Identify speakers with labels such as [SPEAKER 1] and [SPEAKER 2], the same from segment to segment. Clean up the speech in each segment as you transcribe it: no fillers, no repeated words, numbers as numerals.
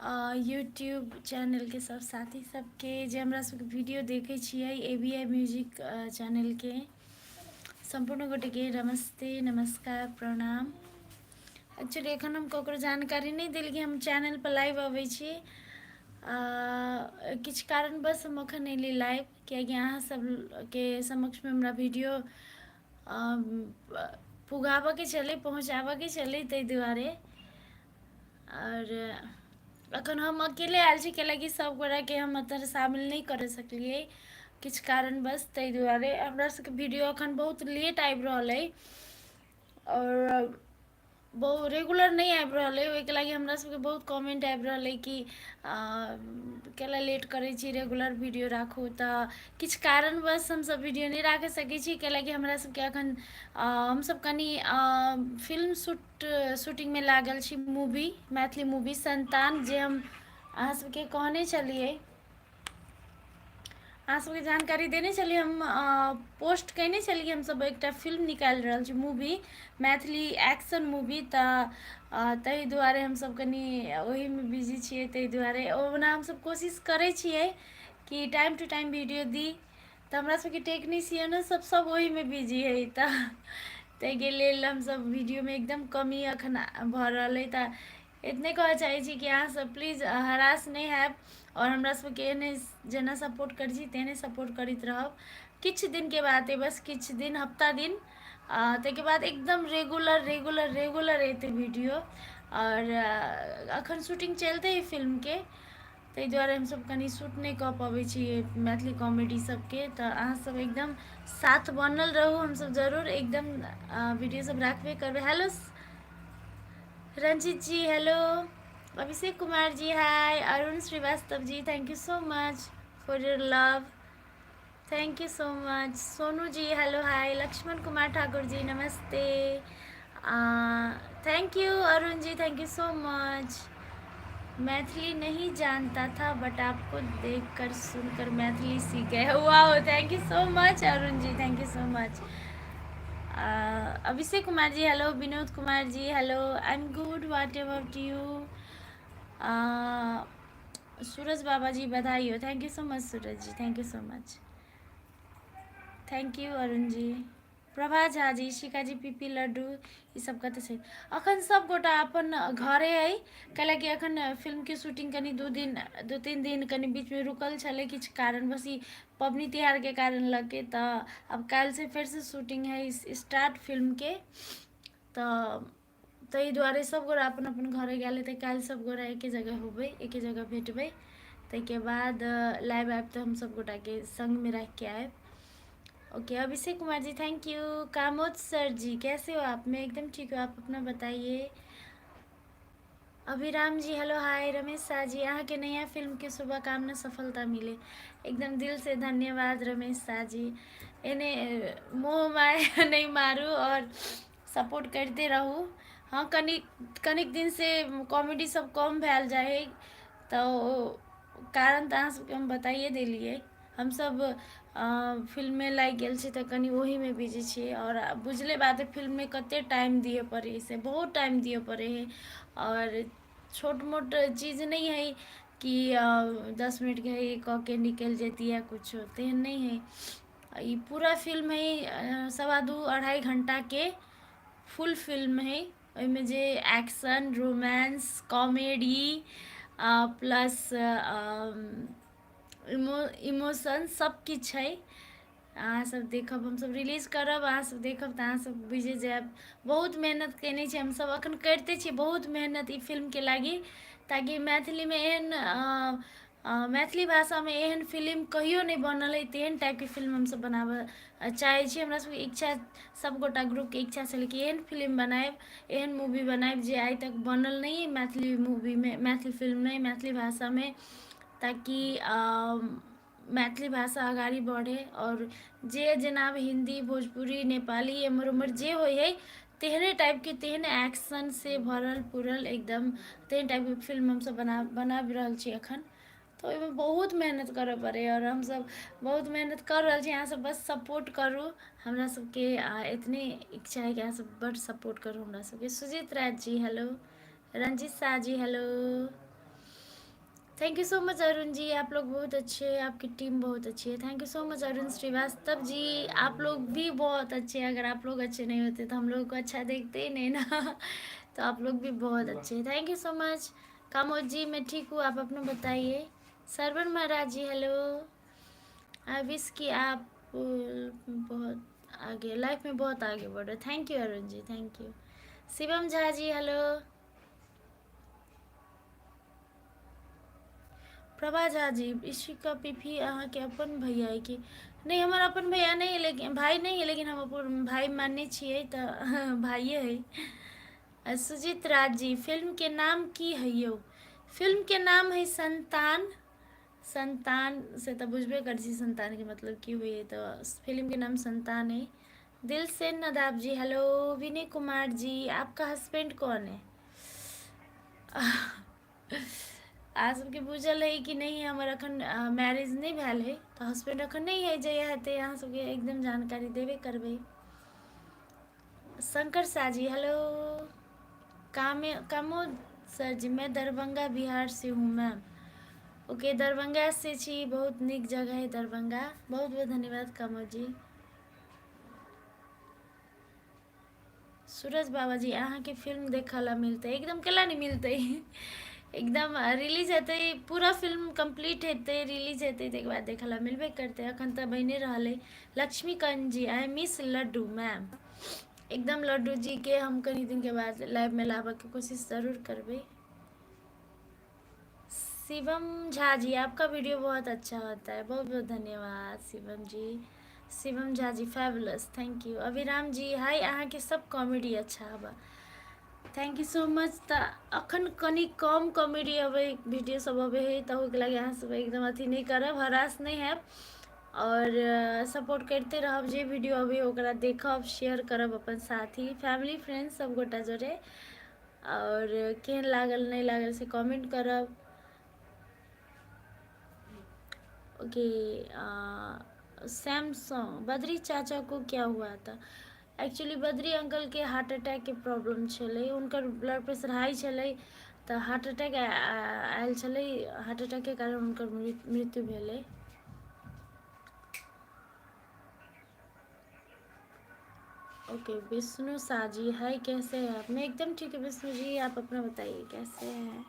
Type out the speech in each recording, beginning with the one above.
[SPEAKER 1] YouTube channel के सब साथी सबके जे हमरा सबके वीडियो देखे छियै ABI म्यूजिक चैनल के संपूर्ण गोटे के नमस्ते नमस्कार प्रणाम। एक्चुअली एखन हम ककरो जानकारी नहीं दिल कि हम चैनल पर लाइव अबै छी। किछ कारणवश हम अखन एली लाइव कियाकि अहाँ सब के समक्ष में हमरा वीडियो पुगाबऽ के छलै, पहुँचाबऽ के छलै, ताहि दुआरे। और अखन हम अकेले आयल छी कैलाकि सब गोरा के हम एतऽ शामिल नहीं कर सकलियै किछ कारणवश, ताहि दुआरे हमरा सबके वीडियो अखन बहुत लेट आबि रहल अइ और बहुत रेगुलर नहीं आबि रहल अइ। ओहिके लागी हमरा सबके बहुत कमेंट आबि रहल अइ कि केला लेट करै छी, रेगुलर वीडियो राखू। तऽ किछु कारणवश हमसब वीडियो नहीं राखि सकै छी कैलाकि हमरा सबके अखन हमसब कनी फिल्म शूटिंग में लागल छी, मूवी, मैथिली मूवी संतान, जे हम अहाँ सबके कहने छलिए, अहाँ सबके जानकारी देने छलिए, हम पोस्ट कयने छलिए हमसब एकटा फिल्म निकालि रहल छी, मूवी, मैथिली एक्शन मूवी। तऽ ताहि दुआरे हमसब कनी ओहिमे बिजी छियै, ताहि दुआरे ओना हमसब कोशिश करै छियै कि टाइम टू टाइम वीडियो दी। तऽ हमरा सबके टेक्नीशियनो सब ओहिमे बिजी है, तऽ ताहिके लेल हमसब वीडियोमे एकदम कमी अखन भऽ रहल अइ। तऽ इतने कहऽ चाहै छी कि अहाँ सब प्लीज हरास नहीं हैब और हमरा सबके एहने जेना सपोर्ट करै छी तेहने सपोर्ट करैत रहब। किछ दिन के बाद बस किछ दिन, हफ्ता दिन, ताहिके बाद एकदम रेगुलर रेगुलर रेगुलर एतै वीडियो। और अखन शूटिंग चलते है फिल्म के, ताहि दुआरे हमसब कनी शूट नहीं कऽ पबै छी मैथिली कॉमेडी सबके। तऽ अहाँ सब एकदम साथ बनल रहू, हमसब जरूर एकदम वीडियो सब राखबे करबै। Hello Ranjit ji, hello Abhishek Kumar ji, hi Arun Srivastava ji, thank you so much for your love, thank you so much. Sonu ji, hello hi. Laxman Kumar Thakur ji, नमस्ते। Thank you Arun ji, thank you so much. Maithili नहीं जानता था बट आपको देखकर सुनकर मैथिली सीख गए, वाह, thank you so much Arun ji, thank you so much. Abhishek Kumar ji, hello. Vinod Kumar ji, hello, I am good, what about you. Suraj Baba ji, बधाई हो, thank you so much Suraj ji, thank you so much, thank you Arun ji. Prabha Jha ji, Shikha ji, PP Laddu, ई सब कतऽ छै? अखन सब गोटा अपन घरे अइ कैलाकि अखन फिल्म के शूटिंग कनी दू तीन दिन कनी बीच में रुकल छलै किछु कारणवश, ई पबनी तिहार के कारण लग के। तऽ अब काल्हि से फिर से शूटिंग है स्टार्ट फिल्म के, तऽ ताहि दुआरे सब गोरा अपन अपन घरे गेल हेतै। काल्हि सब गोरा एके जगह होबै, एके जगह भेटबै, ताहिके बाद लाइव आबि तऽ हम सब गोटा के संग में रख के आयब। Okay Abhishek Kumar ji, thank you. Kamod sir ji, कैसे हो आप? मैं एकदम ठीक हूँ, आप अपना बताइए। अभिराम जी, हेलो हाय। रमेश शाह जी, यहाँ के नया फिल्म के शुभकामना, सफलता मिले, एकदम दिल से धन्यवाद रमेश शाह जी। इन्हें मोह माया नहीं मारू और सपोर्ट करते रहू। हाँ, कनिक दिन से कॉमेडी सब कम भेल जाए है, तो कारण तऽ अहाँ सबके हम बताइए देलिए। हम सब फिल्म में लागि गेल छी तऽ कनी ओहीमे बिजी छी, और बुझले बात है फिल्म में कते टाइम दिए पड़े है, से बहुत टाइम दिए पड़े है, और छोट मोट चीज़ नहीं है कि 10 मिनट के है कऽ के निकल जेती है, कुछ तेहन नहीं है। ये पूरा फिल्म है 2.5-2.5 घंटा के फुल फिल्म है। ओहिमे जे action, romance, comedy plus emotion सब किछु है। अहाँ सब देखब, हमसब रिलीज करब, अहाँ सब देखब तऽ अहाँ सब बुझे जायब। बहुत मेहनत केने छी हमसब, अखन करते छी बहुत मेहनत ई फिल्म के लागी, ताकि मैथिली में एहन मैथिली भाषा में एहन फिल्म कहियो नहीं बनल है, तेहन टाइप के फिल्म हमसब बनाबऽ चाहै छी। हमरा सबके इच्छा, सब गोटा ग्रुप के इच्छा छलै कि एहन फिल्म बनाएब, एहन मूवी बनाएब जे आइ तक बनल नहीं है मैथिली मूवी में, मैथिली फिल्म में, मैथिली भाषा में, ताकि मैथिली भाषा अगाडि बढ़े। और जे जेना अब हिंदी, भोजपुरी, नेपाली, एम्हर उम्हर जे होइ है तेहने टाइप के, तेहने एक्शन से भरल पूरल एकदम तेहन टाइप के फिल्म हमसब बनाबि रहल छी अखन। तो ओहिमे बहुत मेहनत करऽ पड़े, और हम सब बहुत मेहनत कर रहल छी। अहाँ सब बस सपोर्ट करू हमरा सबके, इतने इच्छा है कि अहाँ सब बड़ सपोर्ट करू हमरा सबके। Sujit Raj ji, hello. Ranjit Shah ji, hello. Thank you so much Arun ji, आप लोग बहुत अच्छे हैं, आपकी टीम बहुत अच्छी है। Thank you so much Arun Srivastava ji, आप लोग भी बहुत अच्छे हैं। अगर आप लोग अच्छे नहीं होते तो हम लोग को अच्छा देखते ही नहीं ना। तो आप लोग भी बहुत अच्छे हैं। Thank you so much. Kamod ji मैं ठीक हूँ, आप अपना बताइए। Saravan Maharaj ji hello. I wish कि आप बहुत आगे लाइफ में बहुत आगे बढ़ रहे। Thank you Arun ji, thank you. Shivam Jha ji hello. Prabha Jha ji इसी का पीपी अहाँ के अपन भैया है कि नहीं? हमारा अपन भैया नहीं है, लेकिन भाई नहीं है, लेकिन हम अपन भाई माने छिए तो भाइये है। सुजीत राज जी फिल्म के नाम की है यो? फिल्म के नाम है संतान। संतान से तो बुझबे कर छी संतान के मतलब की हुई है, तो फिल्म के नाम संतान है। दिल से नदाब जी हेलो। विनय कुमार जी आपका हस्बैंड कौन है? आज सबके बुझल है कि नहीं? हमार अखन मैरिज नहीं भेल है, तो हस्बैंड अखन नहीं है। जहिया हेतै अहाँ सबके एकदम जानकारी देबे करबै। शंकर शाह जी हेलो। कामोद सर जी मैं दरभंगा बिहार से हूँ मैम। ओके दरभंगा से छी, बहुत निक जगह है दरभंगा। बहुत बहुत धन्यवाद कामोद जी। सूरज बाबा जी अहाँ के फिल्म देखा ला मिलते एकदम केला नहीं मिलते? एकदम रिलीज हेतै, पूरा फिल्म कंप्लीट हेतै, रिलीज हेतै ताहिके बाद देखा ला मिलबे करते। अखन तऽ बने रहल है। लक्ष्मीकांत जी आई मिस लड्डू मैम। एकदम लड्डू जी के हम कनी दिन के बाद लाइव में लाबऽ के कोशिश ज़रूर करबै। शिवम झा जी आपका वीडियो बहुत अच्छा होता है, बहुत बहुत धन्यवाद शिवम जी। शिवम झा जी फैबुलस, थैंक यू। अभिराम जी हाय, अहाँ के सब कॉमेडी अच्छा हवा, थैंक यू सो मच। तऽ अखन कनी कम कॉमेडी अबै वीडियो सब अबै है, तऽ ओहिके लागि अहाँ सब एकदम अथी नहीं करब, हरास नहीं हैब, और सपोर्ट करते रहब। जे वीडियो अबै ओकरा देखब, शेयर करब अपन साथी फैमिली फ्रेंड सब गोटा जोड़े, और केहन लागल नहीं लागल से कमेंट करब। ओके सैमसंग बद्री चाचा को क्या हुआ था? एक्चुअली बद्री अंकल के हार्ट अटैक के प्रॉब्लम छलै, उनकर ब्लड प्रेशर हाई छलै, तऽ हार्ट अटैक आयल छलै। हार्ट अटैक के कारण उनकर मृत्यु भेलै। ओके विष्णु शाह जी हाय, कैसे हैं आप? मैं एकदम ठीक है विष्णु जी, आप अपना बताइए कैसे हैं?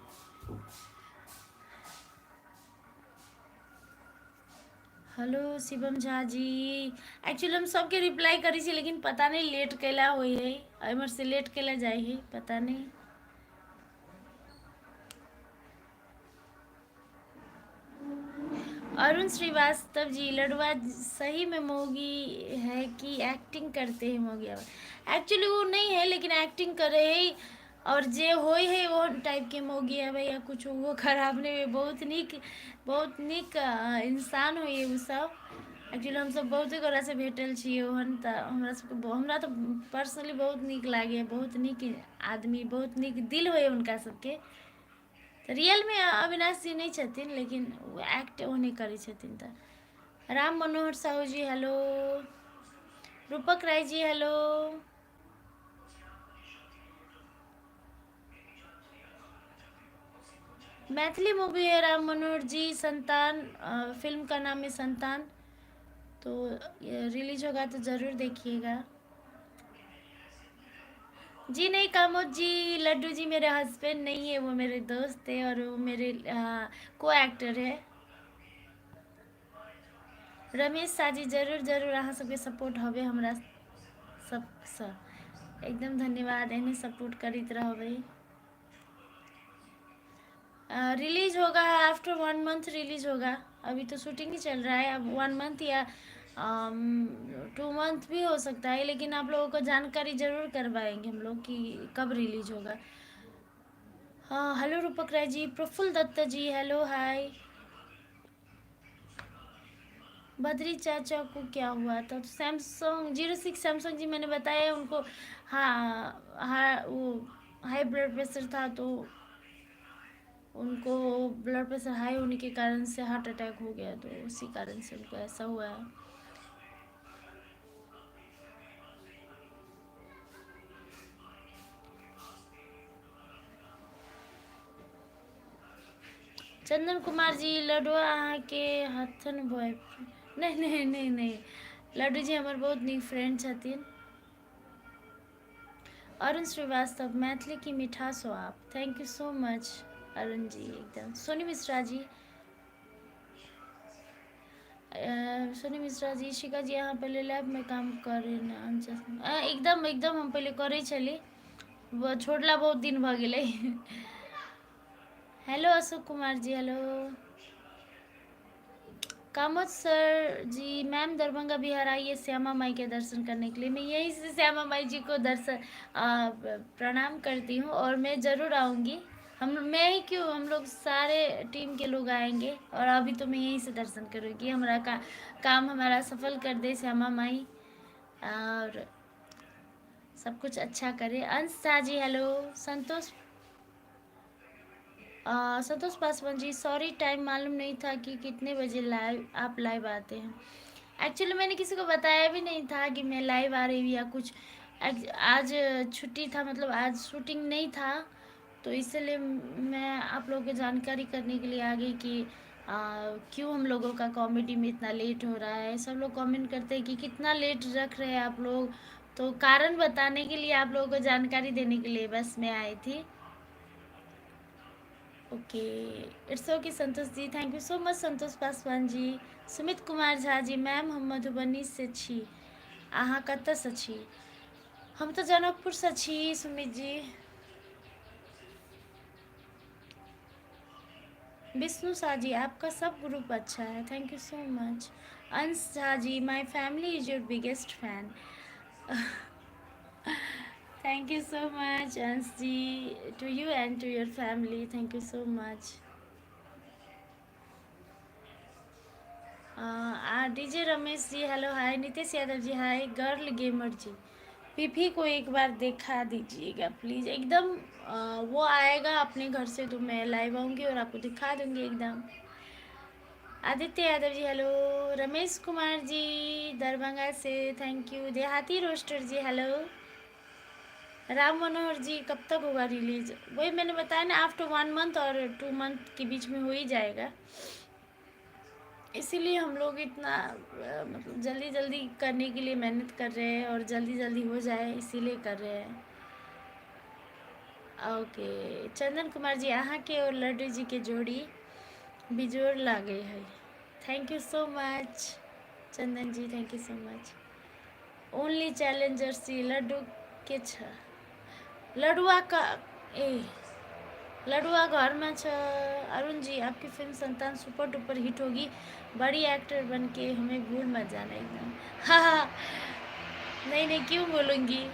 [SPEAKER 1] हेलो शिवम झा जी। एक्चुअली हम सबके रिप्लाई करी छी, लेकिन पता नहीं लेट कैला हुई है, एमर से लेट कैला जाए है, पता नहीं। अरुण श्रीवास्तव जी लड़वा सही में मोगी है कि एक्टिंग करते हैं मोगी? एक्चुअली वो नहीं है, लेकिन एक्टिंग करे है, और जे होय है वो टाइप के मोगी है या कुछ वो खराब नहीं है। बहुत निक इंसान होय उ सब। एक्चुअली हम सब बहुत गोरा से भेटल छियै ओहन, तऽ हमरा तऽ पर्सनली बहुत निक लागे, बहुत निक आदमी, बहुत निक दिल होय उनका सबके। रियल में अविनाश जी नहीं छथिन, लेकिन वो एक्ट वो नहीं करै छथिन। तऽ राम मनोहर साहू जी हेलो। रूपक राय जी हेलो। मैथिली मूवी है राम मनोहर जी, संतान। फिल्म का नाम है संतान, तो रिलीज होगा तो ज़रूर देखिएगा। जी नहीं कामोद जी, लड्डू जी मेरे हस्बैंड नहीं है, वो मेरे दोस्त है, और वो मेरे को एक्टर है। रमेश शाह जी जरूर जरूर अहाँ सबके सपोर्ट हवे हमरा सबसँ, एकदम धन्यवाद, एहने सपोर्ट करते रहबै। रिलीज होगा आफ्टर 1 मंथ, रिलीज होगा। अभी तो शूटिंग ही चल रहा है, अब 1 मंथ या 2 मंथ भी हो सकता है, लेकिन आप लोगों को जानकारी जरूर करवाएंगे हम लोग कि कब रिलीज होगा। हाँ हेलो रूपक राय जी। प्रफुल्ल दत्ता जी हेलो हाय। बद्री चाचा को क्या हुआ था? तो सैमसंग 06 सैमसंग जी मैंने बताया उनको। हाँ हाँ वो हाई ब्लड प्रेशर था, तो उनको ब्लड प्रेशर हाई होने के कारण से हार्ट अटैक हो गया, तो उसी कारण से उनको ऐसा हुआ है। चंदन कुमार जी लडुआ अहाँ के हथन बॉय नहीं नहीं नहीं नहीं लड्डू जी हमारे बहुत नीक फ्रेंड छथिन। अरुण श्रीवास्तव मैथिली की मिठास हो आप, thank you so much Arun ji. एकदम सोनी मिश्रा जी सोनी मिश्रा जी शिका जी अहाँ पहले लैब में काम करें एकदम एकदम हम पहले करे छली छोड़ला बहुत दिन भ गेलै। Hello Ashok Kumar ji hello. Kamat sir जी मैम दरभंगा बिहार आइए श्यामा माई के दर्शन करने के लिए। मैं यहीं से श्यामा माई जी को दर्शन प्रणाम करती हूँ और मैं ज़रूर आऊँगी। मैं ही क्यों, हम लोग सारे टीम के लोग आएंगे और अभी तो मैं यहीं से दर्शन करूँगी। हमारा काम हमारा सफल कर दे श्यामा माई और सब कुछ अच्छा करे। अंश शाह जी हेलो। संतोष पासवान जी सॉरी टाइम मालूम नहीं था कि कितने बजे आप लाइव आते हैं। एक्चुअली मैंने किसी को बताया भी नहीं था कि मैं लाइव आ रही हूँ या कुछ। आज छुट्टी था, मतलब आज शूटिंग नहीं था, तो इसलिए मैं आप लोगों को जानकारी करने के लिए आ गई कि क्यों हम लोगों का कॉमेडी में इतना लेट हो रहा है। सब लोग कमेंट करते हैं कि कितना लेट रख रहे हैं आप लोग, तो कारण बताने के लिए, आप लोगों को जानकारी देने के लिए बस मैं आई थी। Okay it's okay Santosh ji, thank you so much Santosh Paswan ji. Sumit Kumar Jha ji ma'am हम मधुबनी से छी, अहाँ कतऽ से छी? हम तो जनकपुर से छी सुमित जी। विष्णु शाह जी आपका सब ग्रुप अच्छा है, thank you so much. Ansh Jha ji my family is your biggest fan, thank you so much Ansh ji, to you and to your family, thank you so much. DJ Ramesh ji hello hi. Nitesh Yadav ji hi. Girl gamer ji PP को एक बार देखा दीजिएगा please. एकदम वो आएगा अपने घर से तो मैं लाइव आऊँगी और आपको दिखा दूँगी एकदम। आदित्य यादव जी हेलो। रमेश कुमार जी दरभंगा से थैंक यू। देहाती रोस्टर जी हेलो। राम मनोहर जी कब तक होगा रिलीज? वही मैंने बताया ना, आफ्टर 1 मंथ और 2 मंथ के बीच में हो ही जाएगा, इसीलिए हम लोग इतना मतलब जल्दी जल्दी करने के लिए मेहनत कर रहे हैं और जल्दी जल्दी हो जाए इसीलिए कर रहे हैं। ओके चंदन कुमार जी अहाँ के और लड्डू जी के जोड़ी बिजोड़ लागे है, thank you so much Chandan ji, thank you so much. Only challenger सी लड्डू के छ लडुआ का ए लडुआ घर में छ। अरुण जी आपकी फिल्म संतान सुपर डुपर हिट होगी, बड़ी एक्टर बन के हमें भूल मत जाना एकदम। हाँ हाँ नहीं नहीं क्यों बोलूँगी,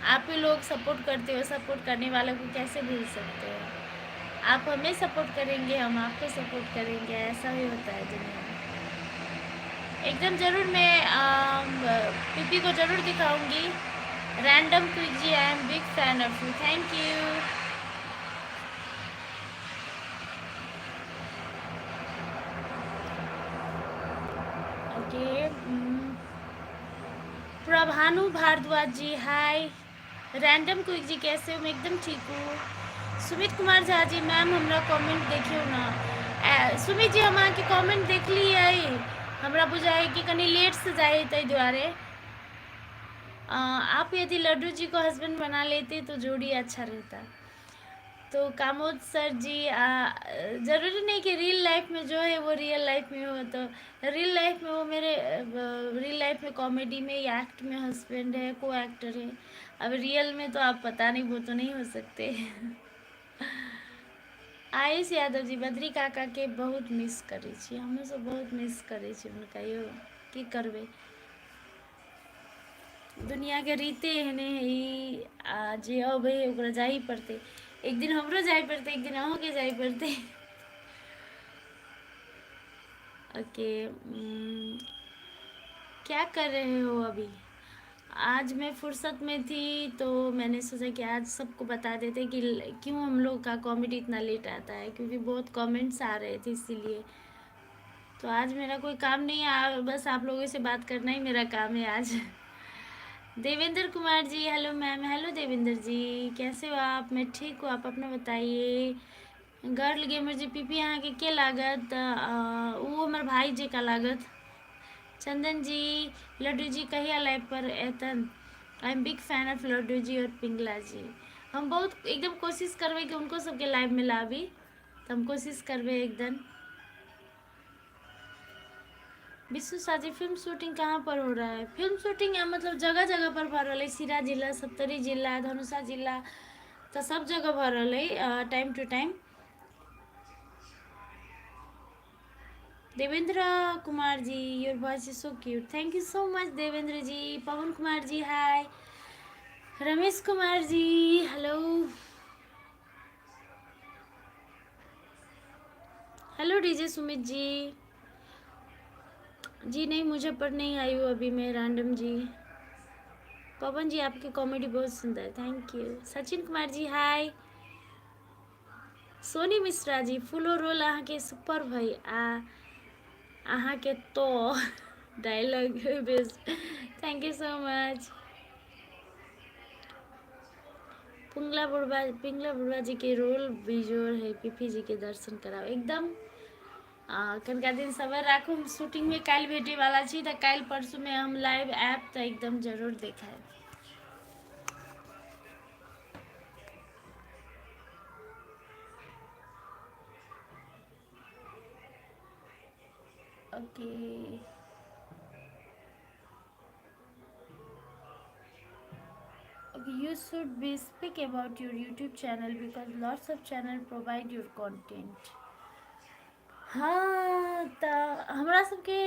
[SPEAKER 1] आप ही लोग सपोर्ट करते हो, सपोर्ट करने वालों को कैसे भूल सकते हो? आप हमें सपोर्ट करेंगे हम आपको सपोर्ट करेंगे, ऐसा ही होता है दुनिया में। एकदम ज़रूर मैं पीपी को ज़रूर दिखाऊंगी। Random quick ji I am big fan of you, thank you. Okay Prabhanu Bhardwaj ji hi. Random quick ji कैसे हो? मैं एकदम ठीक हूँ। सुमित कुमार झा जी मैम हमरा कमेंट देखियो ना। सुमित जी हम अहाँके कमेंट देखलिए, हमरा बुझाए कि कनी लेट से जाए ताहि दुआरे। आप यदि लड्डू जी को हस्बैंड बना लेते तो जोड़ी अच्छा रहता। तो कामोद सर जी ज़रूरी नहीं कि रियल लाइफ में जो है वो रियल लाइफ में हो, तो रियल लाइफ में वो मेरे रियल लाइफ में कॉमेडी में या एक्ट में हस्बैंड है, को एक्टर है। अब रियल में तो आप पता नहीं, वो तो नहीं हो सकते। आयुष यादव जी बद्री काका के बहुत मिस करै छी, हमें सब बहुत मिस करै छी हुनका यो, की करबै दुनिया के रीते एहने है जे अब है ओकरा जाही पड़ते। एक दिन हमरो जाए पड़ते, एक दिन अहूँ के जाए पड़ते। ओके क्या कर रहे हो अभी? आज मैं फुर्सत में थी तो मैंने सोचा कि आज सबको बता देते कि क्यों हम लोग का कॉमेडी इतना लेट आता है, क्योंकि बहुत कमेंट्स आ रहे थे इसीलिए। तो आज मेरा कोई काम नहीं है, बस आप लोगों से बात करना ही मेरा काम है आज। Devendra Kumar ji, hello ma'am. Hello Devendra जी, कैसे हो आप? मैं ठीक हूँ, आप अपना बताइए। गर्ल गेमर जी, पीपी यहाँ के लागत? वो हमारे भाई जी का लागत। चंदन जी, लड्डू जी कहिया लाइव पर एतन? I am big fan of Laddu ji और पिंगला जी। हम बहुत एकदम कोशिश करबे कि उनको सबके लाइव में लाबी, तो हम कोशिश करबे एकदम। विश्व साजी, फिल्म शूटिंग कहाँ पर हो रहा है? फिल्म शूटिंग यहाँ मतलब जगह जगह पर भर रहा है। सिरा जिला, सप्तरी जिला, धनुषा जिला, तो सब जगह भर रहा है time to time. Devendra Kumar ji, your voice is so cute. Thank you so much Devendra ji. Pawan Kumar ji, hi. Ramesh Kumar ji, hello. Hello DJ Sumit ji. जी नहीं, मुझे पर नहीं आई हूँ अभी मैं, रैंडम जी। पवन जी, आपकी कॉमेडी बहुत सुंदर, thank you. Sachin Kumar ji, hi. Soni Mishra ji, Phulo role अहाँ के सुपर भाई अहाँ के तो dialogue best, thank you so much. Pingla बुढ़वा जी के रोल बिजोर है, पीपी जी के दर्शन कराओ एकदम। कनका दिन सबर राखू, शूटिंग में काल भेटे वाला छी, तो काल परसों में हम लाइव ऐप तो एकदम जरूर देखाए। Okay, you should be speak about your YouTube channel because lots of channel provide your content. हाँ, तऽ हमरा सबके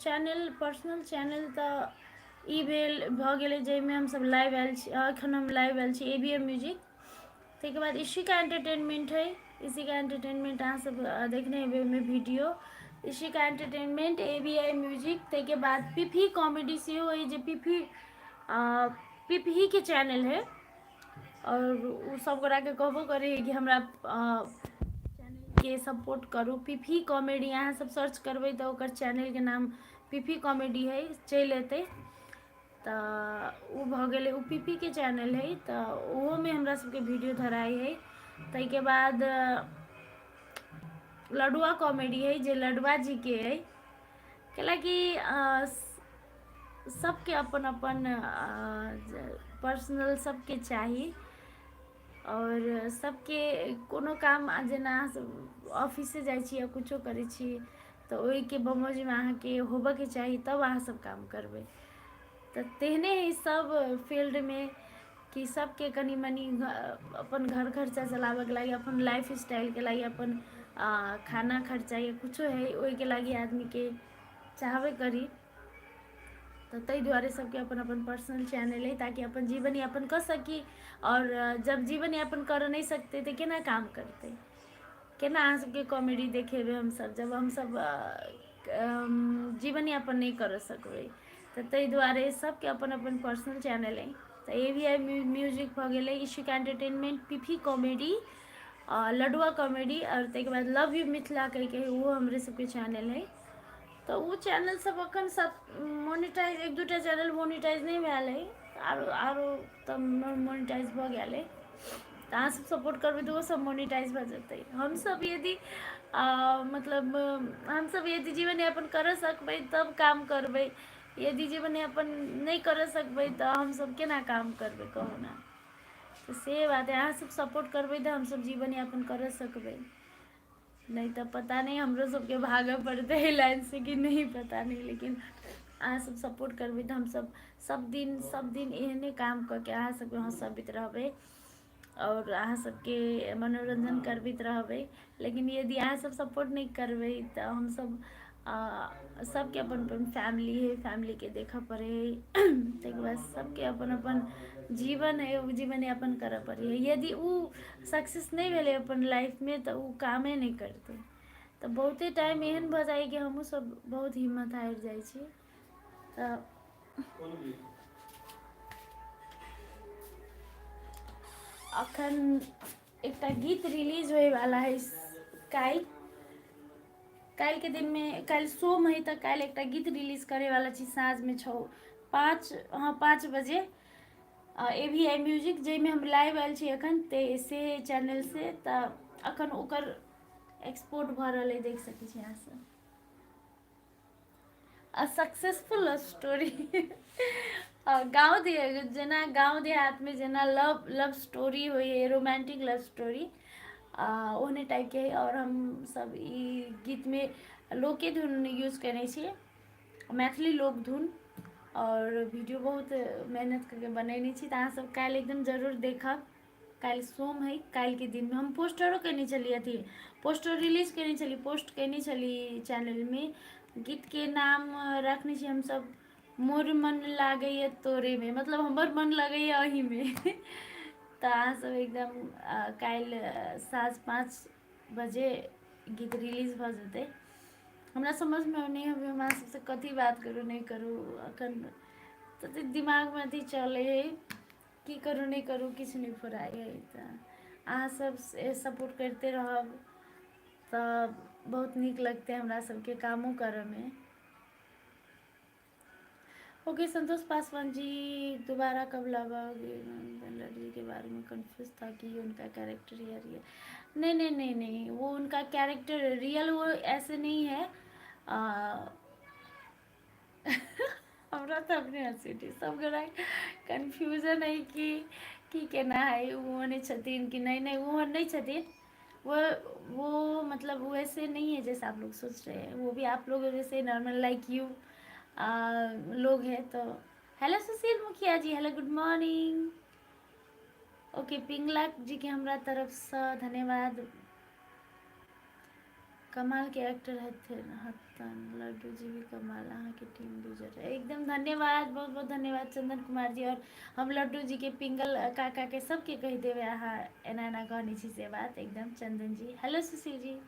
[SPEAKER 1] चैनल, पर्सनल चैनल तऽ ई भेल भऽ गेलै जाहिमे हमसब लाइव आयल छी। एखन हम लाइव आयल छी ABM म्यूजिक। ताहिके बाद इशिका एंटरटेनमेंट है, इशिका एंटरटेनमेंट अहाँ सब देखने हेबै ओहिमे video. Ishika entertainment, ABI music, ताहिके बाद पिपही कॉमेडी सेहो है, जे पिपही के चैनल है। और उ सब गोटाके कहबो करे है कि हमरा चैनल के सपोर्ट करू। पिपही कॉमेडी अहाँ सब सर्च करबै तऽ ओकर चैनल के नाम पिपही कॉमेडी है, चलि एतै। तऽ उ भऽ गेलै, उ पीपी के चैनल है, तऽ ओहोमे हमरा सबके वीडियो धराई है। ताहिके बाद लडुआ कॉमेडी है, जे लडुआ जी के है। कैलाकि सबके अपन अपन पर्सनल सबके चाही, और सबके कोनो काम जेना ऑफिसे जाइ छी या कुछो करै छी तऽ ओहिके बमोजमे अहाँके होबऽके चाही, तब अहाँ सब काम करबै। तऽ तेहने ही सब फील्डमे कि सबके कनी मनी अपन घर खर्चा चलाबैके लागि, अपन लाइफ स्टाइलके लागि, अपन खाना खर्चा या कुछो है ओहिके लागि आदमीके चाहबे करी। तो ताहि दुआरे सबके अपन अपन पर्सनल चैनल है, ताकि अपन जीवन यापन कर सकी। और जब जीवन यापन कर नहीं सकते तो केना काम करते, केना अहाँ सबके कॉमेडी देखेबे हमसब, जब हमसब जीवन यापन नहीं कर सकबै। तो ताहि दुआरे सबके अपन अपन पर्सनल चैनल है। तो ABI म्यूजिक भऽ गेलै, इशिका एंटरटेनमेंट, पिपही कॉमेडी, लडुआ कॉमेडी, और ताहिके बाद लव यू मिथिला कहिके वो हमरे सबके चैनल है। तो वो चैनल सब अखन सब मोनिटाइज, एक दूटा चैनल मोनिटाइज नहीं भेल है, आरो तब मोनिटाइज भऽ गेल है। तऽ अहाँ सब सपोर्ट करबै तऽ वो सब मोनिटाइज भऽ जेतै। हम सब यदि मतलब हम सब यदि जीवन यापन कर सकबै तब काम करबै, यदि जीवन यापन नहीं कर सकबै तऽ हम सब केना काम करबै, कहू ना। तो से बात है, अहाँ सब सपोर्ट करबै तऽ हम सब जीवन यापन कर सकबै, नहीं तो पता नहीं हमरो सबके भागऽ पड़तै एहि लाइन से कि नहीं, पता नहीं। लेकिन अहाँ सब सपोर्ट करबै तऽ हम सब दिन एहने काम कऽ के अहाँ सबके हँसबैत रहबै और अहाँ सबके मनोरंजन करबैत रहबै। लेकिन यदि अहाँ सब सपोर्ट नहीं करबै तऽ हम सब सबके अपन अपन फैमिली है, फैमिली के देखऽ पड़े है। ताहिके बाद सबके अपन अपन जीवन है, वो जीवन यापन करऽ पड़े है। यदि वो सक्सेस नहीं भेलै अपन लाइफ में तऽ वो कामे नहीं करतै। तऽ बहुते टाइम एहन भऽ जाइ कि हमहूँ सब बहुत हिम्मत हारि जाइ छी। तऽ अखन एकटा गीत रिलीज होए वाला है काल्हि के दिन में, काल्हि सोम है, तऽ काल्हि एकटा गीत रिलीज करे वाला छी साँझ में 5, हाँ 5 बजे AVI म्यूजिक जाहिमे हम लाइव आयल छी एखन से चैनल से, तऽ अखन ओकर एक्सपोर्ट भऽ रहल अइ, देख सकै छी अहाँ सब। अ सक्सेसफुल लव स्टोरी गाँव देहात में जेना लव स्टोरी होइए, रोमांटिक लव स्टोरी ओहने टाइप के है। और हम सब ई गीत में लोके धुन यूज करै छियै, मैथिली लोक धुन, और वीडियो बहुत मेहनत करके बनेने छी, तऽ अहाँ सब काल्हि एकदम जरूर देखब। काल्हि सोम है, काल्हि के दिन में हम पोस्टरो केने छलिए, अथी पोस्टर रिलीज केने छली, पोस्ट केने छली चैनल में। गीत के नाम रखने छी हम सब मोर मन लागैए तोरे में, मतलब हमर मन लगैए अही में तऽ अहाँ सब एकदम काल्हि साँझ 5 बजे गीत रिलीज भऽ जेतै। हमरा समझ में नहीं अबै हम अहाँ सबसे कथी बात करूँ नहीं करूँ, अखन तते दिमाग में अथी चलै है, की करूँ नहीं करूँ किछु नहीं फुराय है। तऽ अहाँ सब सपोर्ट करते रहब तऽ बहुत नीक लगते हमरा सबके कामों करऽ में। ओके संतोष पासवान जी, दोबारा कब लाओगे? जी के बारे में कंफ्यूज था कि उनका कैरेक्टर या रियल, नहीं नहीं नहीं नहीं, वो उनका कैरेक्टर रियल वो ऐसे नहीं है। हमरा तो अपने हंसी सब गोरा कन्फ्यूजन है कि केना है, वो नहीं छतीन कि नहीं नहीं, वो नहीं छतीन। वो मतलब वैसे नहीं है जैसे आप लोग सोच रहे हैं, वो भी आप लोग जैसे नॉर्मल लाइक यू लोग हैं। तो hello Sushil Mukhiya ji, hello good morning. Okay Pingla ji के हमरा तरफ से धन्यवाद। कमाल के एक्टर हतन लड्डू जी भी कमाल, अहाँ के टीम यूजर है एकदम धन्यवाद, बहुत बहुत धन्यवाद चंदन कुमार जी। और हम लड्डू जी के पिंगल काका के सबके कह देवे अहाँ एना एना कहनी छी से बात एकदम। चंदन जी हेलो सुशील जी,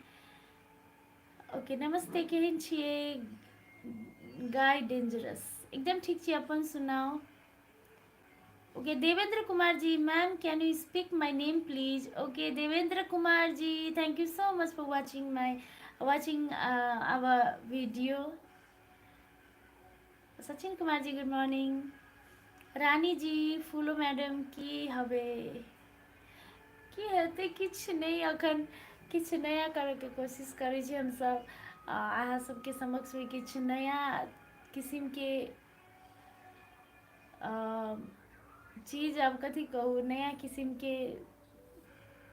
[SPEAKER 1] ओके नमस्ते, केहन छिए? गाय डेंजरस एकदम ठीक छी, अपन सुनाओ? Okay Devendra Kumar ji, ma'am can you speak my name please? Okay Devendra Kumar ji, thank you so much for watching our video. Sachin Kumar ji good morning. Rani ji Phulo madam की हबे? की हेतै किछ नहीं, अखन किछ नया करे के कोशिश करै छी हम सब अहाँ सबके समक्ष में किछ नया किस्म के चीज, अब कथी कहूँ, नया किस्म के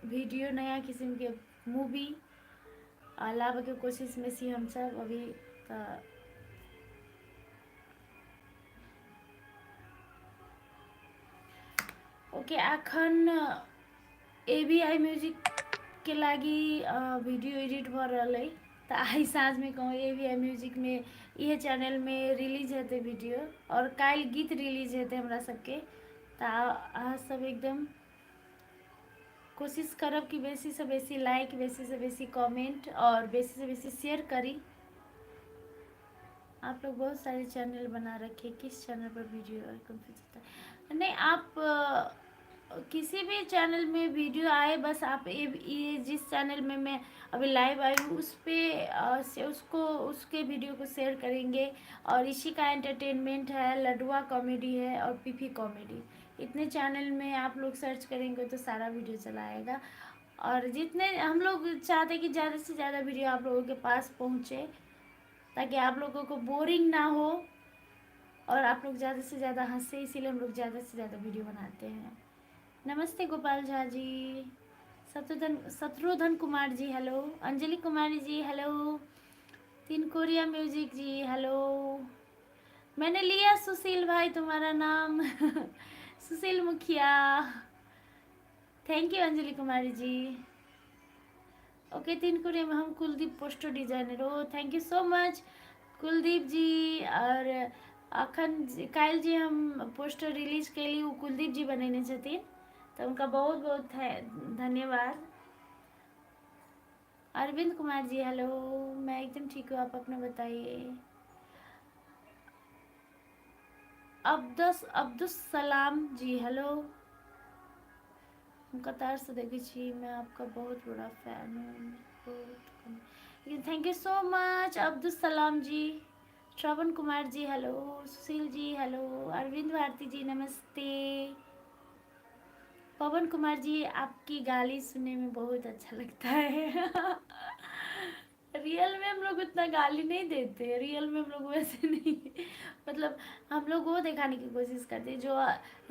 [SPEAKER 1] वीडियो, नया किस्म के मूवी लाबे के कोशिश में छी हम सब अभी। ओके एखन AVI म्यूजिक के लागी वीडियो एडिट भऽ रहल है, तऽ आइ साँझ में कहूँ AVI म्यूजिक में ये चैनल में रिलीज हेतै वीडियो, और काल्हि गीत रिलीज हेतै हमरा सबके। तऽ अहाँ सब एकदम कोशिश करब कि बेसी से बेसी लाइक, बेसी से बेसी कमेंट और बेसी से बेसी शेयर करी। आप लोग बहुत सारे चैनल बना रखे, किस चैनल पर वीडियो कंफ्यूज होता है? नहीं, आप किसी भी चैनल में वीडियो आए, बस आप ये जिस चैनल में मैं अभी लाइव आई हूँ उस पर से उसके वीडियो को शेयर करेंगे। और इसी का एंटरटेनमेंट है, लडुआ कॉमेडी है और पीपी कॉमेडी, इतने चैनल में आप लोग सर्च करेंगे तो सारा वीडियो चला आएगा। और जितने हम लोग चाहते हैं कि ज़्यादा से ज़्यादा वीडियो आप लोगों के पास पहुँचे, ताकि आप लोगों को बोरिंग ना हो और आप लोग ज़्यादा से ज़्यादा हंसे, इसीलिए हम लोग ज़्यादा से ज़्यादा वीडियो बनाते हैं। नमस्ते Gopal Jha ji, Shatrughan Kumar ji hello, Anjali Kumari ji hello, Tinkuriya music ji hello. मैंने लिया सुशील भाई तुम्हारा नाम Sushil Mukhiya, thank you Anjali Kumari ji. Okay Tinkuriya में हम Kuldeep poster designer, oh thank you so much Kuldeep ji. और अखन काल्हि जे हम पोस्टर रिलीज कैली वो कुलदीप जी बनेने छथिन, तो उनका बहुत बहुत धन्यवाद। अरविंद कुमार जी हेलो, मैं एकदम ठीक हूँ, आप अपना बताइए। अब्दुस सलाम जी हेलो, हम कतार से देखी छी, मैं आपका बहुत बड़ा फैन हूँ। Thank you so much Abdul Salam ji, Shravan Kumar ji hello, Sushil ji hello, Arvind Bharti जी नमस्ते। पवन कुमार जी आपकी गाली सुनने में बहुत अच्छा लगता है। रियल में हम लोग उतना गाली नहीं देते, रियल में हम लोग वैसे नहीं, मतलब हम लोग वो दिखाने की कोशिश करते हैं जो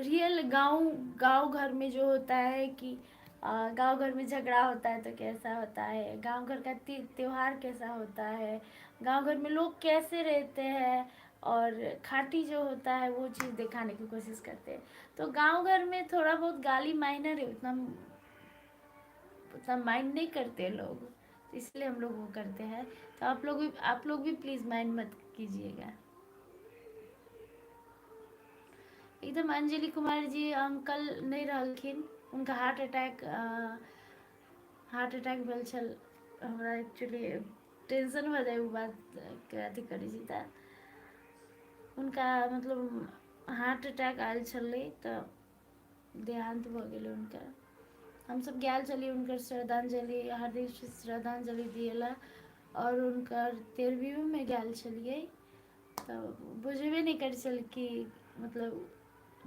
[SPEAKER 1] रियल गांव गांव घर में जो होता है कि गांव घर में झगड़ा होता है तो कैसा होता है, गांव घर का त्योहार कैसा होता है, गांव घर में लोग कैसे रहते हैं, और खाटी जो होता है वो चीज़ दिखाने की कोशिश करते हैं। तो गांव घर में थोड़ा बहुत गाली माइनर है, उतना उतना माइंड नहीं करते लोग, तो इसलिए हम लोग वो करते हैं। तो आप लोग भी प्लीज़ माइंड मत कीजिएगा। एकदम अंजलि कुमार जी अंकल नहीं रहलखिन, उनका हार्ट अटैक भेल छल। हमरा एक्चुअली टेंशन भऽ जाए ओ बात के अथी करै छी तऽ उनका मतलब हार्ट अटैक आयल छलै तऽ देहांत भऽ गेलै हुनकर। हमसब गेल छलिए हुनकर श्रद्धांजलि, हार्दिक श्रद्धांजलि दिए ला, और हुनकर 13वीं में गेल छलिए तऽ बुझबे नहीं करै छल कि मतलब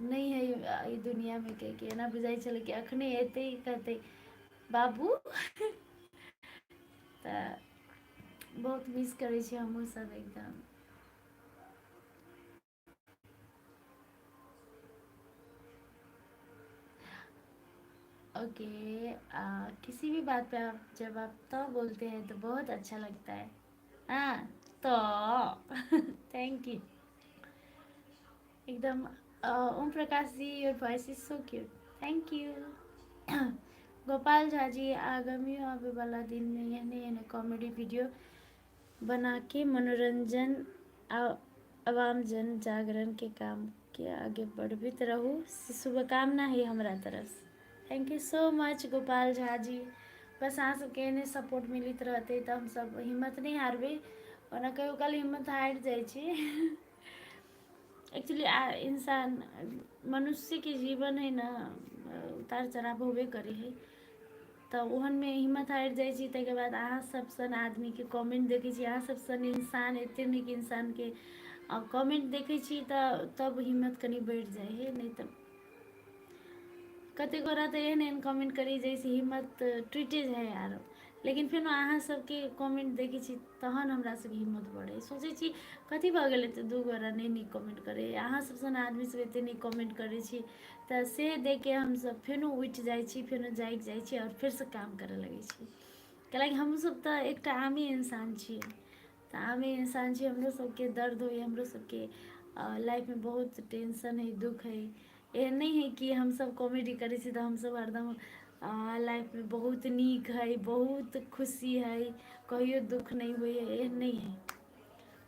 [SPEAKER 1] नहीं है ई दुनिया में के एना बुझाइ छलै कि अखने एतै कहतै बाबू। तऽ बहुत मिस करै छी हमहूँ सब एकदम। ओके, किसी भी बात पे आप जब आप तो बोलते हैं तो बहुत अच्छा लगता है। हाँ, तो थैंक यू एकदम। Om Prakash ji your voice is so cute, thank you. Gopal Jha ji आगामी आवे वाला दिन में एहने कॉमेडी वीडियो बना के मनोरंजन आवाम जन जागरण के काम के आगे बढ़बित रहू, शुभकामना है हमारा तरफ से। Thank you so much Gopal Jha ji. बस अहाँ सबके एहने सपोर्ट मिलत रहते तो हम सब हिम्मत नहीं हारबे, वरना कहियो काल हिम्मत हारि जाइ छी। एक्चुअली इंसान मनुष्य के जीवन है ना, उतार चढ़ाव होबे करे है, तऽ ओहनमे हिम्मत हारि जाइ छी। ताहिके बाद अहाँ सब सन आदमीके कमेंट देखै छी, अहाँ सब सन इंसान, एतेक नीक इंसानके कमेंट देखै छी तऽ तब हिम्मत कनि बढ़ि जाइ है, नहीं तऽ कते गोरा तऽ एहन एहन कमेंट करी जैसे हिम्मत टूटे जाए यार। लेकिन फिर अहाँ सबके कमेंट देखै छी तहन हमरा सबके हिम्मत बढ़े, सोचै छी कथी भऽ गेलै तऽ दू गोरा नहीं नीक कमेंट करे, अहाँ सब सन आदमी सब एते नीक कमेंट करै छी तऽ से देख के हम सब फेनो उठि जाइ छी, फेनो जागि जाइ छी और फिर से काम करे लगै छी। कैलाकि हम सब तऽ एकटा आमे इंसान छियै, तऽ आमे इंसान छियै, हमरो सबके दर्द होइए, हमरो सबके लाइफमे बहुत टेंशन है, दुख है। एहन नहीं है कि हम सब कॉमेडी करै छी तऽ हम सब हरदम लाइफ में बहुत नीक है, बहुत खुशी है, कहियो दुख नहीं हुई है, एहन नहीं है।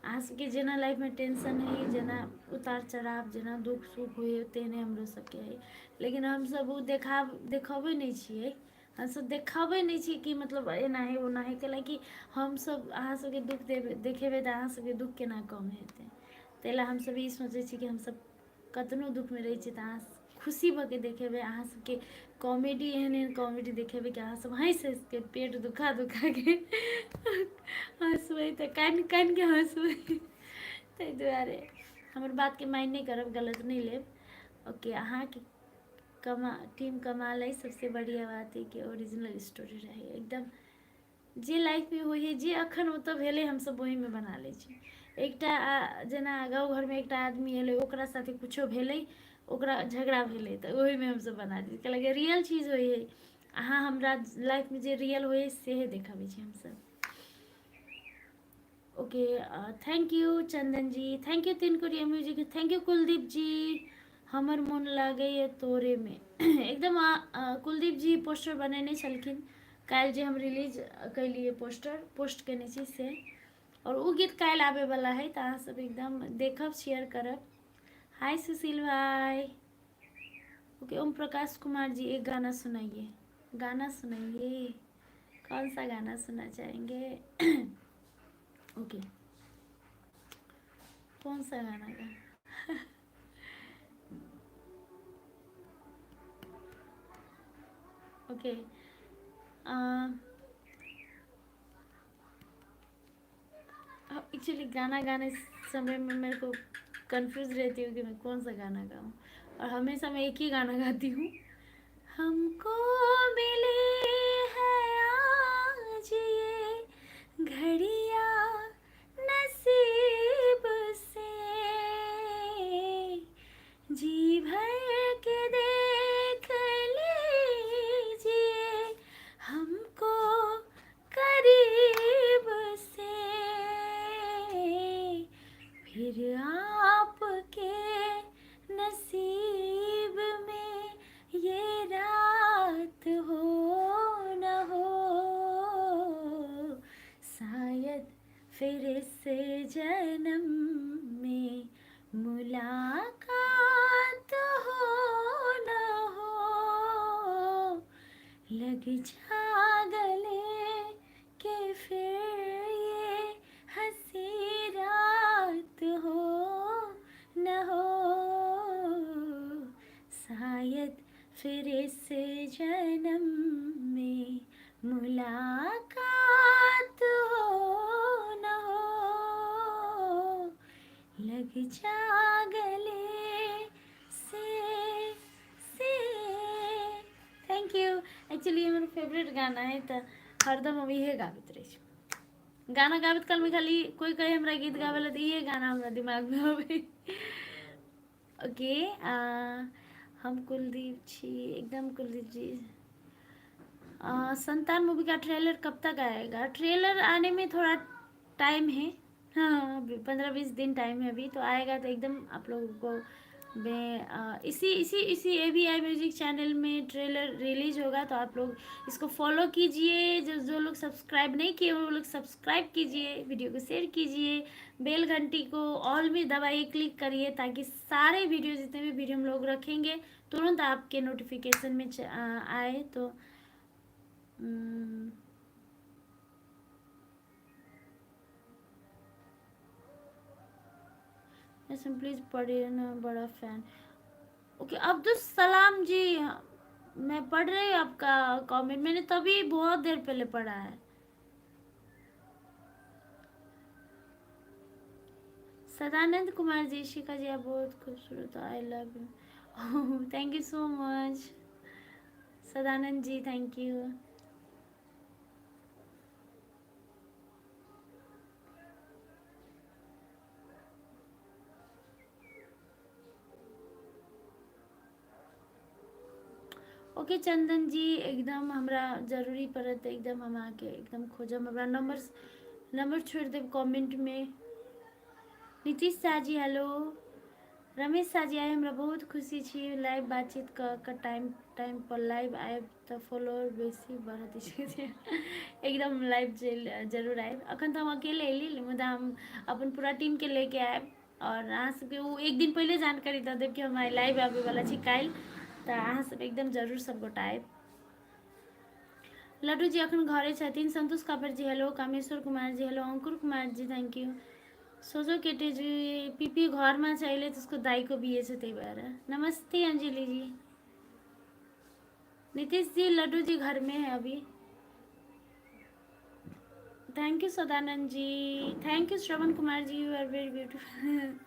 [SPEAKER 1] अहाँ सबके जेना लाइफ में टेंशन है, जेना उतार चढ़ाव, जेना दुख सुख हुए तेहने हमरो सबके है। लेकिन हम सब वो देखाबै नहीं छियै, हम सब देखाबै नहीं छी कि मतलब एना है ओना है, कैलाकि हम सब अहाँ सबके दुख देखेबै तऽ अहाँ सबके दुख केना कम हेतै। ताहि ला हम सब ई सोचै छी कि हम सब कतनो दुखमे रहै छी तऽ अहाँ खुशी भऽ के देखेबै, अहाँ सबके कॉमेडी एहन एहन कॉमेडी देखेबै कि अहाँ सब हँसि हँसि के पेट दुखा दुखा के हँसबै तऽ कानि कानि के हँसबै। ताहि दुआरे हमर बातके माइन नहीं करब, गलत नहीं लेब। ओके, अहाँके टीम कमाल है, सबसे बढ़िया बात है कि ओरिजिनल स्टोरी रहे एकदम। जे लाइफमे होइ है, जे अखन ओतऽ भेलै हमसब ओहिमे बना लै छी। एकटा जेना गाँव घरमे एकटा आदमी एलै, ओकरा साथे कुछो भेलै, ओकरा झगड़ा भेलै तऽ ओहिमे हमसब बना दी, कैलाकि रियल चीज होइ है। अहाँ हमरा लाइफमे जे रियल होइ है सेहे देखाबै छी हमसब। Okay, thank you Chandan ji, thank you Tinkuriya music, thank you Kuldeep ji. हमर मोन लागैए तोरे में। एकदम कुलदीप जी पोस्टर बनेने छलखिन, काल्हि जे हम रिलीज कैलिए पोस्टर पोस्ट केने छी से, और वो गीत काल्हि आबेवला है तऽ अहाँ सब एकदम देखब, शेयर करब। हाय सुशील भाई। ओके, ओम प्रकाश कुमार जी एक गाना सुनाइए, गाना सुनाइए, कौन सा गाना सुनना चाहेंगे? ओके, कौन सा गाना गा? ओके, एक्चुअली गाना गाने समय में मेरे को कंफ्यूज रहती हूँ कि मैं कौन सा गाना गाऊँ, और हमेशा मैं एक ही गाना गाती हूँ। हमको मिले है आज ये घड़ियाँ नसीब से, जी भर के देख लीजिए हमको करीब से, फिर आपके नसीब में ये रात हो न हो, शायद फिर इस जन्म में मुलाकात हो न हो, लग जा गले के फिर ये हंसी रात हो न हो, शायद फिर इस जन्म में मुलाकात हो न हो, लग जा गले से। Thank you. एक्चुअली ये मेरा फेवरेट गाना है, तो हरदम हम इहे गाबैत रहे छी। गाना गाबैत काल में खाली कोई कहे हमरा गीत गावे तो इहे गाना हमरा दिमाग में आवे। ओके, हम कुलदीप छी, एकदम कुलदीप जी। संतान मूवी का ट्रेलर कब तक आएगा? ट्रेलर आने में थोड़ा टाइम है, हाँ 15-20 दिन टाइम है अभी, तो आएगा तो एकदम आप लोगों को मैं इसी इसी इसी AVI म्यूजिक चैनल में ट्रेलर रिलीज होगा, तो आप लोग इसको फॉलो कीजिए। जो लोग सब्सक्राइब नहीं किए वो लोग सब्सक्राइब कीजिए, वीडियो को शेयर कीजिए, बेल घंटी को ऑल में दबाइए, क्लिक करिए, ताकि सारे वीडियो जितने भी वीडियो हम लोग रखेंगे तुरंत आपके नोटिफिकेशन में आए। तो प्लीज पढ़िए ना, बड़ा फैन। ओके अब्दुल सलाम जी, मैं पढ़ रही हूँ आपका कमेंट, मैंने तभी बहुत देर पहले पढ़ा है। सदानंद कुमार जी, शिखा जी आप बहुत खूबसूरत, I love you. Thank you so much Sadanand ji, thank you. Okay Chandan ji, एकदम हमरा जरूरी पड़त, एकदम हम आके एकदम खोजम, हमरा नंबर छोड़ देव कमेंट में। नीतीश शाह जी हेलो, रमेश शाह जी आए, हमरा बहुत खुशी छी। लाइव बातचीत का टाइम पर लाइव आएब तो फॉलोअर बेसी बढ़त छै। एकदम लाइव जरूर आएब। अखन तो हम अकेले एली, मुदा हम अपन पूरा टीम के लेके आएब, और अहाँ सबके वो एक दिन पहले जानकारी दऽ देब कि हम लाइव आबे वाला छी काल्हि, तो अहाँ सब एकदम जरूर सब गोटा आएब। लड्डू जी अखन घरे छथिन। Santosh Kapar ji hello, Kameshwar Kumar ji hello, Ankur Kumar ji thank you. सोचो केटे जी पीपी घर में चाहिए तो उसको दाई को भी है, बार नमस्ते अंजलि जी। नीतीश जी लड्डू जी घर में है अभी। Thank you Sadanand ji, thank you Shravan Kumar ji, you are very beautiful.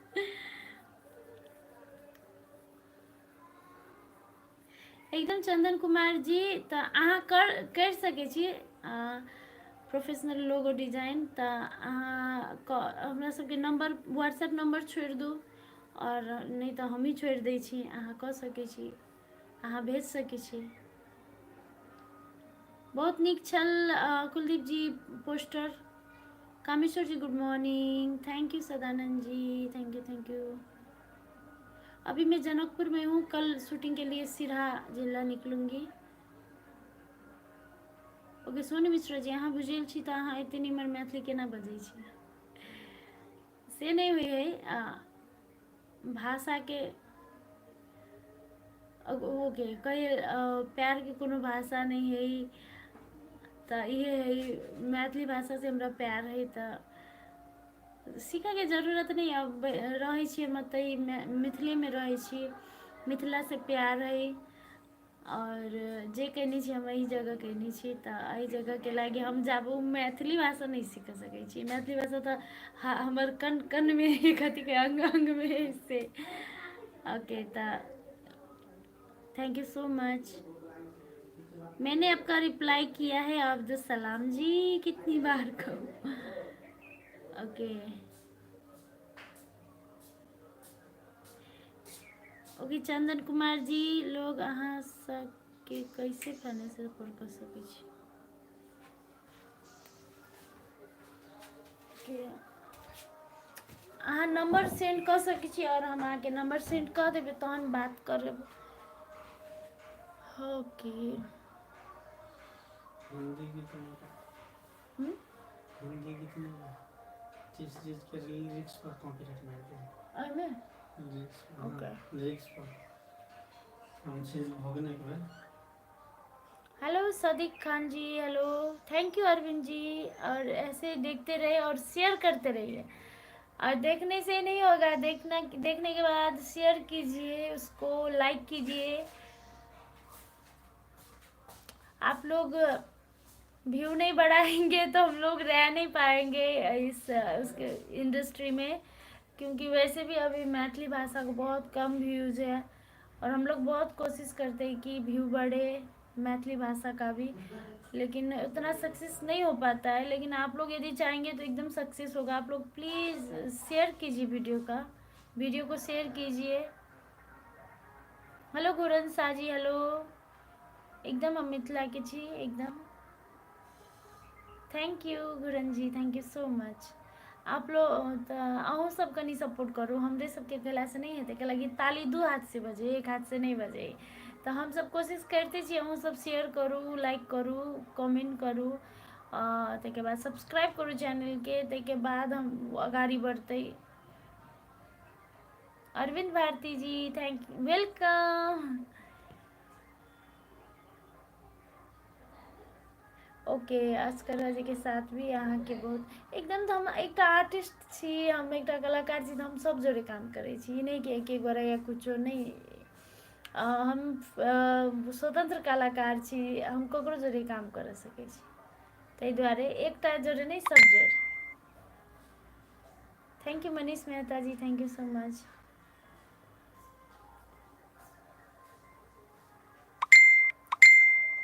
[SPEAKER 1] एकदम चंदन कुमार जी, तो अहाँ कर सके छी प्रोफेशनल लोगो डिजाइन, तो अहाँ हमरा सबके नंबर व्हाट्सएप नंबर छोड़ दू, और नहीं तो हम ही छोड़ दै छी, अहाँ कऽ सकै छी, अहाँ भेज सकै छी। बहुत नीक छल Kuldeep ji poster. Kameshwar ji good morning, thank you Sadanand ji, thank you. अभी मैं जनकपुर में हूँ, कल शूटिंग के लिए सिरहा जिला निकलूंगी। ओके सोनू मिश्रा जी, अहाँ बुझल छी तो अहाँ एते निमर मैथिली केना बजै छी? से नहीं हुई है भाषा के ओके कहे प्यार के कोनो भाषा नहीं है, तो ये है मैथिली भाषा से हमरा प्यार है, तो सीखा के जरूरत नहीं। अब रहे छी मतलब मिथिले में रहे छी, मिथिला से प्यार है, और जे कहनी छी हम वही जगह कहनी छी, तो एहि जगह के लागे हम जाबू मैथिली भाषा नहीं सीख सकै छी। मैथिली भाषा तो हमर कन कन में कथी के अंग अंग में से। ओके, तो थैंक यू सो मच। मैंने आपका रिप्लाई किया है अब्दुल सलाम जी, कितनी बार कहूँ। ओके ओके, चंदन कुमार जी, लोग अहाँ सबके कैसे फाइनेंशियल सपोर्ट कर सकै छी। ओके, अहाँ नंबर सेंड कर सकै छी और हम अहाँके नंबर सेंड कर देबै तहन बात करब। ओके
[SPEAKER 2] हिंदी गीत में
[SPEAKER 1] हम्म?
[SPEAKER 2] हिंदी गीत में जिस चीज के लिरिक्स पर कॉपीराइट मारते हैं
[SPEAKER 1] एहिमे
[SPEAKER 2] लिरिक्स पर,
[SPEAKER 1] ओके।
[SPEAKER 2] लिरिक्स पर हम चीज भोगने के बाद
[SPEAKER 1] hello Sadiq Khan ji, hello, thank you Arvind ji. और ऐसे देखते रहे और शेयर करते रहिए। और देखने से नहीं होगा, देखने के बाद शेयर कीजिए, उसको लाइक कीजिए। आप लोग व्यू नहीं बढ़ाएंगे तो हम लोग रह नहीं पाएंगे इस उसके इंडस्ट्री में, क्योंकि वैसे भी अभी मैथिली भाषा को बहुत कम व्यूज़ है और हम लोग बहुत कोशिश करते हैं कि व्यू बढ़े मैथिली भाषा का भी, लेकिन उतना सक्सेस नहीं हो पाता है। लेकिन आप लोग यदि चाहेंगे तो एकदम सक्सेस होगा। आप लोग प्लीज़ शेयर कीजिए वीडियो को शेयर कीजिए। हेलो गुरन साजी, हेलो, एकदम हम मिथिला के छी एकदम। Thank you Guran ji, thank you so much. आप लोग तो अहूँ सब कनी सपोर्ट करू, हमरे सबके कला से नहीं हेतै, कैलाकि ताली दू हाथ से बजे, एक हाथ से नहीं बजे। तो हम सब कोशिश करते छी, अहूँ सब शेयर करू, लाइक करू, कमेंट करू, ताहिके बाद सब्सक्राइब करू चैनल के, ताहिके बाद हम आगाड़ी बढ़तै। Arvind Bharti ji, thank you, welcome. Okay, Askar ji के साथ भी अहाँ के बहुत एकदम। तो हम एक आर्टिस्ट छी, हम एक कलाकार छी, तो हम सब जोड़े काम करै छी, ई नहीं कि एक गोरा या कुछो नहीं। हम स्वतंत्र कलाकार छी, हम ककरो जोड़े काम कर सकै छी, ताहि दुआरे एकटा जोड़े नहीं, सब जोड़े। Thank you Manish Mehta ji, thank you so much.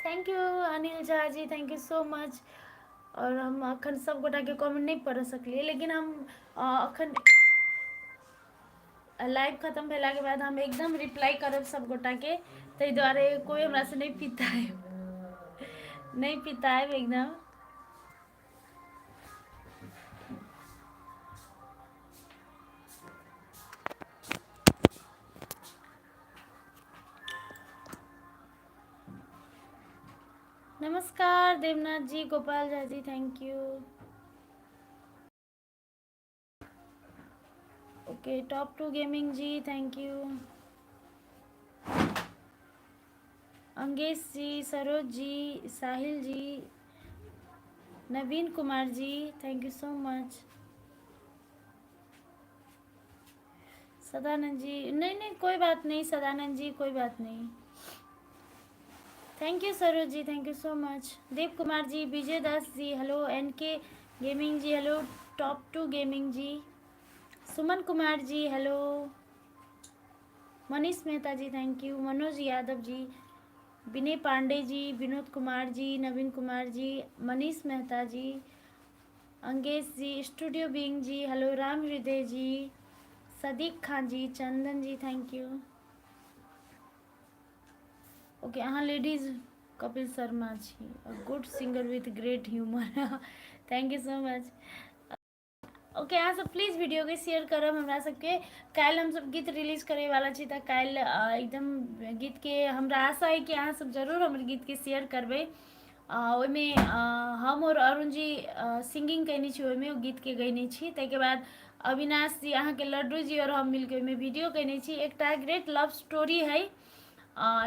[SPEAKER 1] Thank you Anil Jha ji, thank you so much. और हम अखन सब गोटा के कमेंट नहीं पढ़ सकलिए, लेकिन हम अखन लाइव खत्म भेला के बाद हम एकदम रिप्लाई करब सब गोटा के, ताहि दुआरे कोई हमरा से नहीं पिताएब, नहीं पिताएब एकदम। नमस्कार Devnath ji, Gopal Jha ji, thank you. Okay, top two gaming ji, thank you. Angesh ji, Saroj ji, Sahil ji, Naveen Kumar ji, thank you so much. Sadanand ji, नहीं नहीं कोई बात नहीं सदानंद जी, कोई बात नहीं। Thank you Saroj ji, thank you so much. Dev Kumar ji, Vijay Das ji, hello, NK gaming ji, hello, top two gaming ji, Suman Kumar ji, hello, Manish Mehta ji, thank you, Manoj Yadav ji, Vinay Pandey ji, Vinod Kumar ji, Naveen Kumar ji, Manish Mehta ji, Angesh ji, studio bing ji, hello, Ram Hriday ji, Sadiq Khan ji, Chandan ji, thank you. Okay, अहाँ ladies Kapil Sharma छी, good singer with great humour, thank you so much. Okay, अहाँ सब please video के share करब हमरा सबके। काल्हि हम सब गीत रिलीज करे वाला छी, तऽ काल्हि एकदम गीत के हमरा आशा है कि अहाँ सब जरूर हमर गीत के शेयर करबै। ओहिमे हम और अरुण जी सिंगिंग कयने छी, ओहिमे ओ गीत के गयने छी। ताहिके बाद अविनाश जी, अहाँके लड्डू जी और हम मिलके ओहिमे वीडियो कयने छी। एकटा ग्रेट लव स्टोरी है,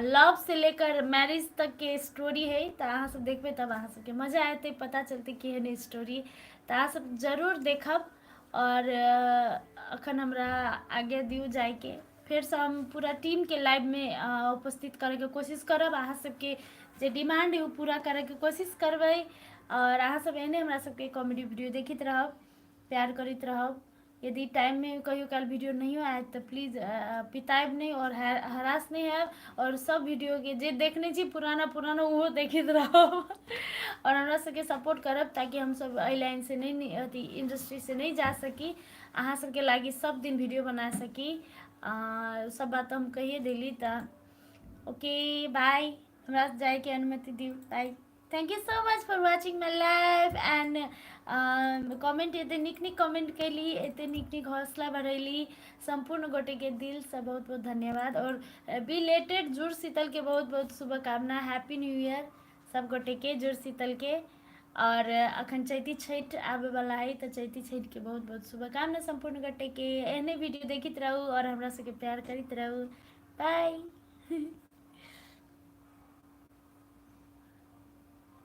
[SPEAKER 1] लव से लेकर मैरिज तक के स्टोरी है, तो अहाँ सब देखबै तब अहाँ सबके मजा आते, पता चलते केहन स्टोरी, तो अहाँ सब जरूर देखब। और अखन हमरा आगे दियौ जायके, फिर से हम पूरा टीम के लाइव में उपस्थित करे के कोशिश करब। अहाँ सबके जे डिमांड है वो पूरा करे के कोशिश करबै। और अहाँ सब एहने हमरा सबके कॉमेडी वीडियो देखित रहब, प्यार करित रहब। यदि टाइम में कहियो काल वीडियो नहीं आयत तो प्लीज़ पिताब नहीं और हरास नहीं है। और सब वीडियो के जे देखने छी पुराना पुराना वो देखित रहब और हमरा सबके सपोर्ट करब, ताकि हम सब एहि लाइन से नहीं अथी इंडस्ट्री से नहीं जा सकी। अहाँ सबके लागी सब दिन वीडियो बना सकी। सब बात हम कहिए दिली तो ओके बाय। हमरा जाए के अनुमति दी। Bye. Thank you so much for watching my live and comment एते निक निक कमेंट कैली, एते निक निक हौसला बढ़ैली। संपूर्ण गोटे के दिल से बहुत बहुत धन्यवाद। और बिलेटेड जुड़ शीतल के बहुत बहुत शुभकामना। हैप्पी न्यू ईयर सब गोटे के, जुड़ शीतल के। और अखन चैती छठ आवे वाला है तो चैती छठ के बहुत बहुत शुभकामना संपूर्ण गोटे के। एहने वीडियो देखित रहू और हमरा सबके प्यार करित रहू। बाय।